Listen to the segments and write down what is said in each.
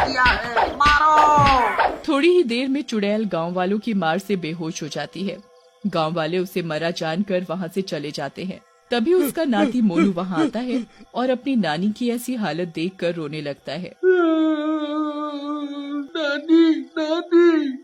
दिया है, मारो। थोड़ी ही देर में चुड़ैल गांव वालों की मार से बेहोश हो जाती है। गांव वाले उसे मरा जानकर वहां से चले जाते हैं। तभी उसका नाती मोनू वहां आता है और अपनी नानी की ऐसी हालत देखकर रोने लगता है। नानी, नानी,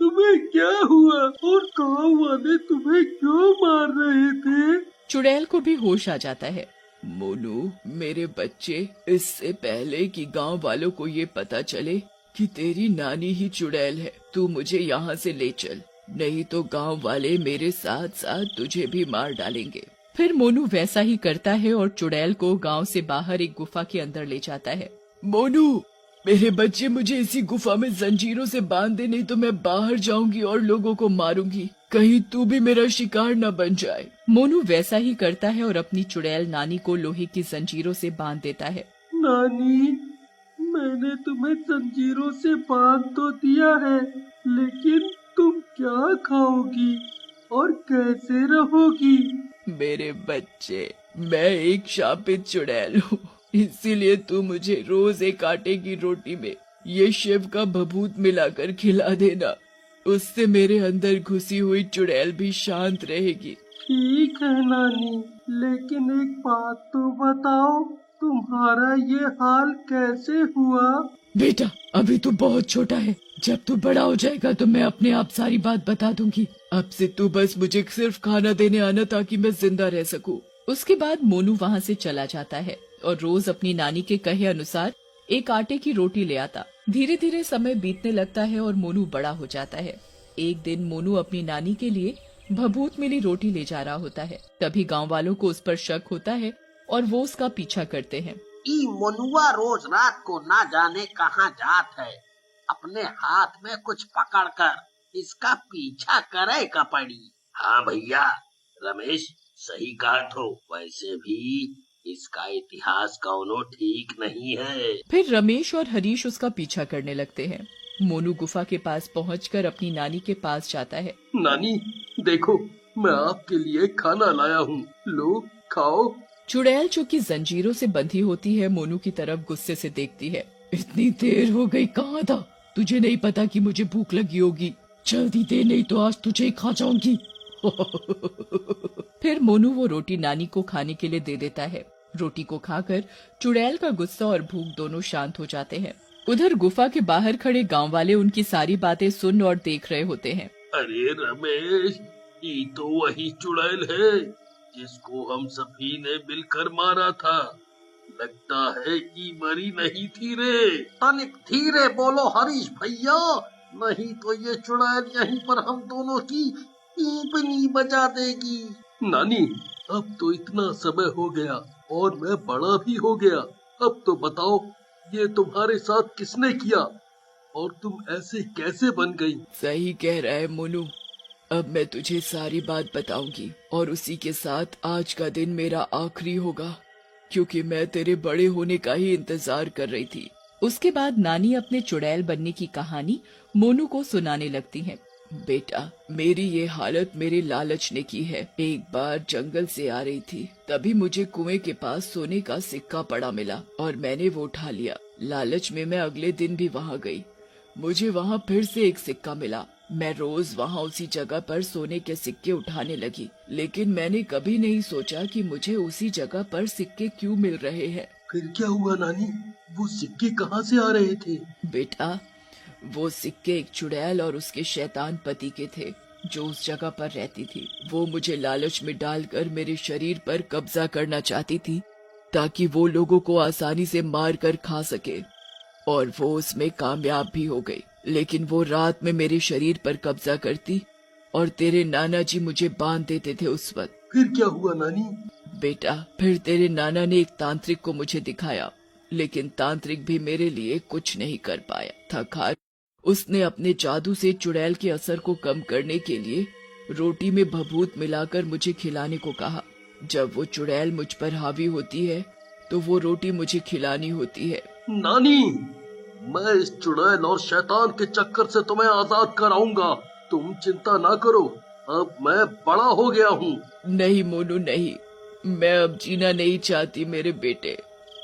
तुम्हें क्या हुआ और गाँव वाले तुम्हें क्यों मार रहे थे? चुड़ैल को भी होश आ जाता है। मोनू मेरे बच्चे, इससे पहले कि गांव वालों को ये पता चले कि तेरी नानी ही चुड़ैल है, तू मुझे यहाँ से ले चल, नहीं तो गांव वाले मेरे साथ साथ तुझे भी मार डालेंगे। फिर मोनू वैसा ही करता है और चुड़ैल को गांव से बाहर एक गुफा के अंदर ले जाता है। मोनू मेरे बच्चे, मुझे इसी गुफा में जंजीरों से बांध दे, नहीं तो मैं बाहर जाऊंगी और लोगों को मारूंगी, कहीं तू भी मेरा शिकार न बन जाए। मोनू वैसा ही करता है और अपनी चुड़ैल नानी को लोहे की जंजीरों से बांध देता है। नानी, मैंने तुम्हें जंजीरों से बांध तो दिया है, लेकिन तुम क्या खाओगी और कैसे रहोगी? मेरे बच्चे, मैं एक शापित चुड़ैल हूँ, इसीलिए तू मुझे रोज एक आटे की रोटी में ये शिव का भभूत मिलाकर खिला देना, उससे मेरे अंदर घुसी हुई चुड़ैल भी शांत रहेगी। ठीक है नानी, लेकिन एक बात तो बताओ, तुम्हारा ये हाल कैसे हुआ? बेटा अभी तू बहुत छोटा है, जब तू बड़ा हो जाएगा तो मैं अपने आप सारी बात बता दूंगी। अब से तू बस मुझे सिर्फ खाना देने आना ताकि मैं जिंदा रह सकूं। उसके बाद मोनू वहाँ से चला जाता है और रोज अपनी नानी के कहे अनुसार एक आटे की रोटी ले आता। धीरे धीरे समय बीतने लगता है और मोनू बड़ा हो जाता है। एक दिन मोनू अपनी नानी के लिए भभूत मिली रोटी ले जा रहा होता है। तभी गांव वालों को उस पर शक होता है और वो उसका पीछा करते हैं। ई मोनुआ रोज रात को ना जाने कहाँ जात है, अपने हाथ में कुछ पकड़कर इसका पीछा करे का पड़ी। हाँ भैया, रमेश सही कहा तो, वैसे भी इसका इतिहास कौनो ठीक नहीं है। फिर रमेश और हरीश उसका पीछा करने लगते हैं। मोनू गुफा के पास पहुंचकर अपनी नानी के पास जाता है। नानी देखो, मैं आपके लिए खाना लाया हूँ, लो खाओ। चुड़ैल जो कि जंजीरों से बंधी होती है मोनू की तरफ गुस्से से देखती है। इतनी देर हो गई, कहाँ था? तुझे नहीं पता कि मुझे भूख लगी होगी? जल्दी दे, नहीं तो आज तुझे ही खा जाऊंगी। फिर मोनू वो रोटी नानी को खाने के लिए दे देता है। रोटी को खाकर चुड़ैल का गुस्सा और भूख दोनों शांत हो जाते हैं। उधर गुफा के बाहर खड़े गांव वाले उनकी सारी बातें सुन और देख रहे होते हैं। अरे रमेश, ये तो वही चुड़ैल है जिसको हम सभी ने मिलकर मारा था। लगता है कि मरी नहीं थी रे। तनिक धीरे बोलो हरीश भैया, नहीं तो ये चुड़ैल यहीं पर हम दोनों की पीपनी बजा देगी। नानी, अब तो इतना समय हो गया और मैं बड़ा भी हो गया। अब तो बताओ, ये तुम्हारे साथ किसने किया और तुम ऐसे कैसे बन गई? सही कह रहा है मोनू, अब मैं तुझे सारी बात बताऊंगी और उसी के साथ आज का दिन मेरा आखिरी होगा, क्योंकि मैं तेरे बड़े होने का ही इंतजार कर रही थी। उसके बाद नानी अपने चुड़ैल बनने की कहानी मोनू को सुनाने लगती हैं। बेटा, मेरी ये हालत मेरे लालच ने की है। एक बार जंगल से आ रही थी, तभी मुझे कुएं के पास सोने का सिक्का पड़ा मिला और मैंने वो उठा लिया। लालच में मैं अगले दिन भी वहाँ गई, मुझे वहाँ फिर से एक सिक्का मिला। मैं रोज वहाँ उसी जगह पर सोने के सिक्के उठाने लगी, लेकिन मैंने कभी नहीं सोचा कि मुझे उसी जगह पर सिक्के क्यों मिल रहे हैं। फिर क्या हुआ नानी? वो सिक्के कहाँ से आ रहे थे? बेटा, वो सिक्के एक चुड़ैल और उसके शैतान पति के थे जो उस जगह पर रहती थी। वो मुझे लालच में डालकर मेरे शरीर पर कब्जा करना चाहती थी ताकि वो लोगों को आसानी से मार कर खा सके, और वो उसमें कामयाब भी हो गई। लेकिन वो रात में मेरे शरीर पर कब्जा करती और तेरे नाना जी मुझे बांध देते थे उस वक्त। फिर क्या हुआ नानी? बेटा, फिर तेरे नाना ने एक तांत्रिक को मुझे दिखाया, लेकिन तांत्रिक भी मेरे लिए कुछ नहीं कर पाया। थक उसने अपने जादू से चुड़ैल के असर को कम करने के लिए रोटी में भभूत मिलाकर मुझे खिलाने को कहा। जब वो चुड़ैल मुझ पर हावी होती है तो वो रोटी मुझे खिलानी होती है। नानी, मैं इस चुड़ैल और शैतान के चक्कर से तुम्हें आजाद कराऊंगा, तुम चिंता ना करो। अब मैं बड़ा हो गया हूँ। नहीं मोनू नहीं, मैं अब जीना नहीं चाहती मेरे बेटे,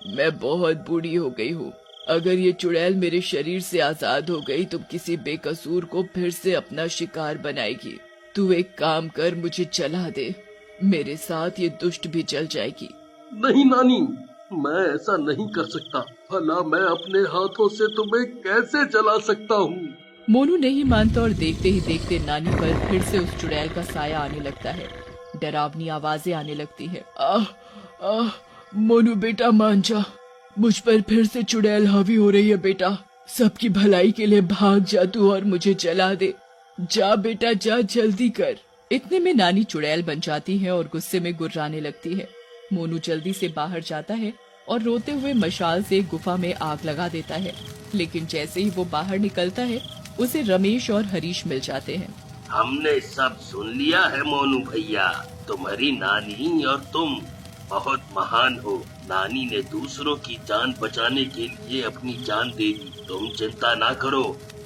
मैं बहुत बूढ़ी हो गई हूँ। अगर ये चुड़ैल मेरे शरीर से आजाद हो गई तो किसी बेकसूर को फिर से अपना शिकार बनाएगी। तू एक काम कर, मुझे जला दे, मेरे साथ ये दुष्ट भी जल जाएगी। नहीं नानी, मैं ऐसा नहीं कर सकता। भला मैं अपने हाथों से तुम्हें कैसे जला सकता हूँ? मोनू नहीं मानता और देखते ही देखते नानी पर फिर से उस चुड़ैल का साया आने लगता है। डरावनी आवाजें आने लगती है। मोनू बेटा मान जा, मुझ पर फिर से चुड़ैल हावी हो रही है बेटा। सबकी भलाई के लिए भाग जा तू और मुझे जला दे। जा बेटा जा, जल्दी कर। इतने में नानी चुड़ैल बन जाती है और गुस्से में गुर्राने लगती है। मोनू जल्दी से बाहर जाता है और रोते हुए मशाल से गुफा में आग लगा देता है। लेकिन जैसे ही वो बाहर निकलता है उसे रमेश और हरीश मिल जाते हैं। हमने सब सुन लिया है मोनू भैया, तुम्हारी नानी और तुम बहुत महान हो। नानी ने दूसरों की जान बचाने के लिए अपनी जान दे दी। तुम चिंता ना करो,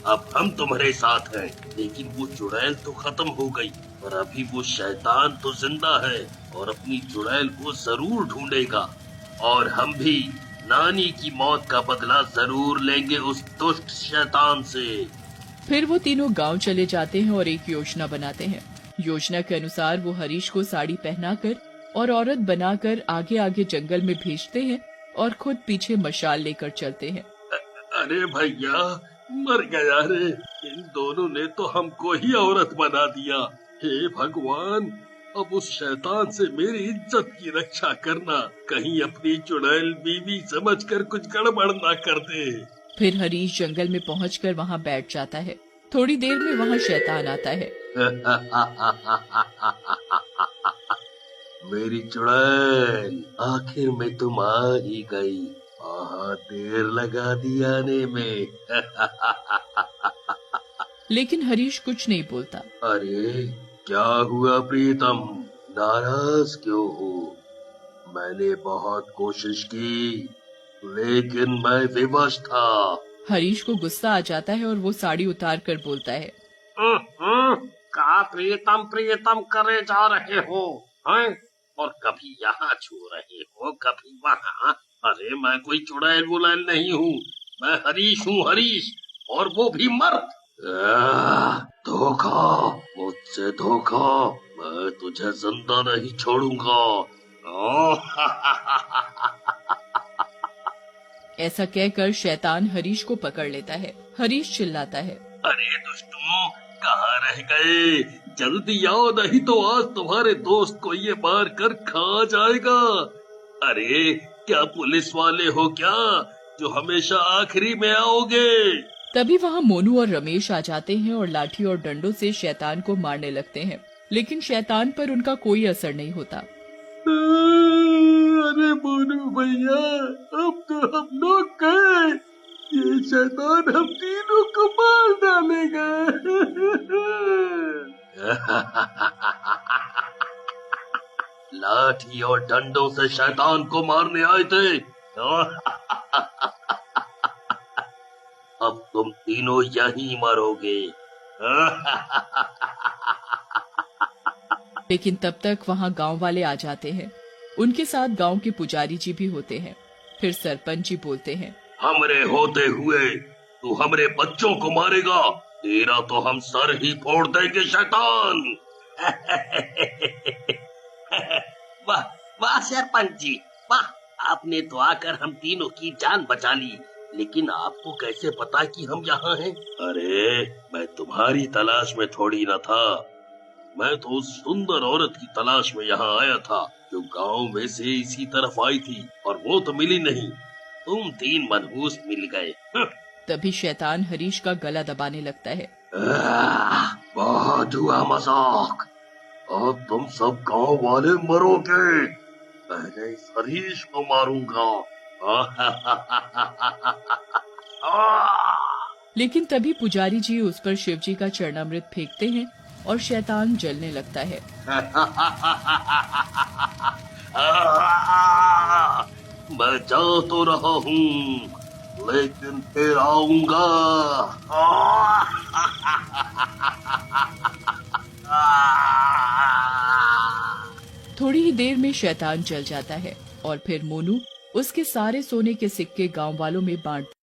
अब हम तुम्हारे साथ हैं। लेकिन वो चुड़ैल तो खत्म हो गई, पर अभी वो शैतान तो जिंदा है और अपनी चुड़ैल को जरूर ढूंढेगा। और हम भी नानी की मौत का बदला जरूर लेंगे उस दुष्ट शैतान से। फिर वो तीनों गांव चले जाते हैं और एक योजना बनाते हैं। योजना के अनुसार वो हरीश को साड़ी पहनाकर और औरत बनाकर आगे आगे जंगल में भेजते हैं और खुद पीछे मशाल लेकर चलते हैं। अरे भैया, मर गया रे, इन दोनों ने तो हमको ही औरत बना दिया। हे भगवान, अब उस शैतान से मेरी इज्जत की रक्षा करना, कहीं अपनी चुड़ैल बीवी समझकर कुछ गड़बड़ ना कर दे। फिर हरीश जंगल में पहुंचकर वहां बैठ जाता है। थोड़ी देर में वहां शैतान आता है। मेरी चुड़ैल, आखिर में तुम आ ही गई। बहुत देर लगा दी आने में। लेकिन हरीश कुछ नहीं बोलता। अरे क्या हुआ प्रीतम, नाराज क्यों हो? मैंने बहुत कोशिश की, लेकिन मैं विवश था। हरीश को गुस्सा आ जाता है और वो साड़ी उतार कर बोलता है। का प्रीतम प्रीतम करे जा रहे हो हैं? और कभी यहाँ छू रहे हो, कभी वहाँ। अरे मैं कोई चुड़ैल वुड़ैल नहीं हूँ, मैं हरीश हूँ, हरीश, और वो भी मर्द। धोखा, मुझसे धोखा, मैं तुझे जिंदा नहीं छोड़ूंगा। ऐसा कहकर शैतान हरीश को पकड़ लेता है। हरीश चिल्लाता है। अरे दुष्टों, कहाँ रह गए? जल्दी आओ, नहीं तो आज तुम्हारे दोस्त को ये मार कर खा जाएगा। अरे क्या पुलिस वाले हो क्या, जो हमेशा आखिरी में आओगे? तभी वहाँ मोनू और रमेश आ जाते हैं और लाठी और डंडों से शैतान को मारने लगते हैं। लेकिन शैतान पर उनका कोई असर नहीं होता। अरे मोनू भैया, अब तो हम लोग गए, ये शैतान हम तीनों को मार डालेगा। लाठी और डंडों से शैतान को मारने आए थे। अब तुम तीनों यहीं मरोगे। लेकिन तब तक वहाँ गांव वाले आ जाते हैं। उनके साथ गांव के पुजारी जी भी होते हैं। फिर सरपंच जी बोलते हैं। हमरे होते हुए तू हमरे बच्चों को मारेगा, तेरा तो हम सर ही फोड़ देंगे शैतान। वाह वाह सरपंच जी, वाह, आपने तो आकर हम तीनों की जान बचा ली। लेकिन आपको कैसे पता कि हम यहाँ हैं? अरे मैं तुम्हारी तलाश में थोड़ी न था, मैं तो उस सुंदर औरत की तलाश में यहाँ आया था जो गांव में से इसी तरफ आई थी, और वो तो मिली नहीं। तुम तीन मनहूस मिल गए। तभी शैतान हरीश का गला दबाने लगता है। बहुत हुआ मजाक, अब तुम सब गांव वाले मरोगे। पहले इस हरीश को मारूंगा। लेकिन तभी पुजारी जी उस पर शिवजी का चरणामृत फेंकते हैं और शैतान जलने लगता है। मैं जा तो रहा हूँ, लेकिन फिर आऊंगा। थोड़ी ही देर में शैतान जल जाता है और फिर मोनू उसके सारे सोने के सिक्के गांव वालों में बांट